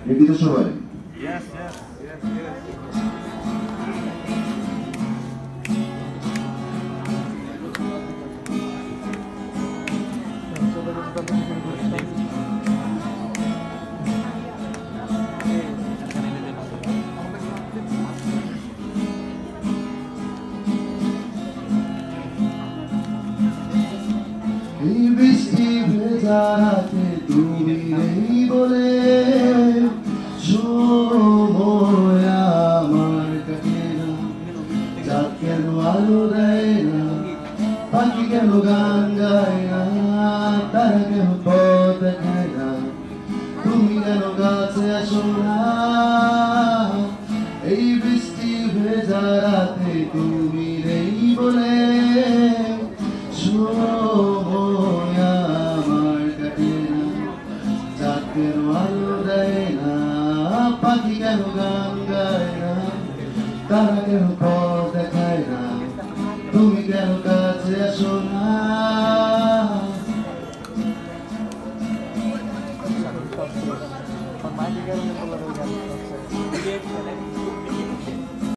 Ready তো সবাই? এই বৃষ্টি ভেজা রাতে তুমি নেই বলে সময় আমার কাটে না, চাঁদ কেন আলো দেয় না, পাখি কেন গান গায় না, তারা কেন পথ দেখায় না, তুমি কেন কাছে আসো না। এই বৃষ্টি ভেজা রাতে তুমি নেই বলে সময় আমার কাটে না, চাঁদ কেন আলো দেয় না, পাখি কেন গান গায় না, তারা কেন পথ দেখায় না, তুমি কেন কাছে আসো না। Pemain juga yang